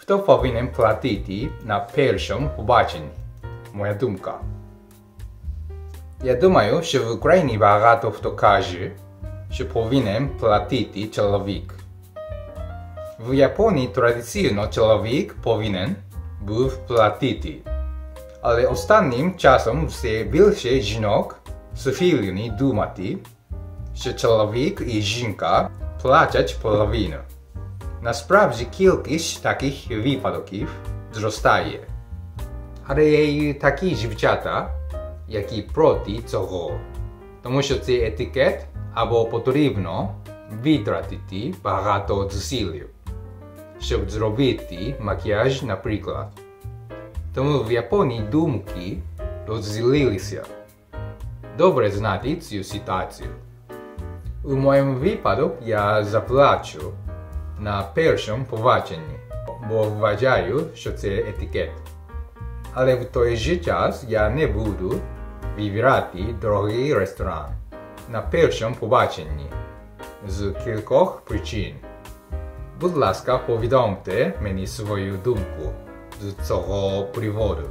Хто повинен платити на першому побаченні? Моя думка. Я думаю, що в Україні багато хто каже, що повинен платити чоловік. В Японії традиційно чоловік повинен був платити. Але останнім часом все більше жінок схильні думати, що чоловік і жінка платять половину. Насправді кількість таких випадків зростає. Але є й такі дівчата, які проти цього. Тому що це етикет або потрібно витратити багато зусиль, щоб зробити макіяж, наприклад. Тому в Японії думки розділилися. Добре знати цю ситуацію. У моєму випадку я заплачу на першому побаченні, бо вважаю, що це етикет. Але в той же час я не буду вибирати дорогий ресторан на першому побаченні з кількох причин. Будь ласка, повідомте мені свою думку з цього приводу.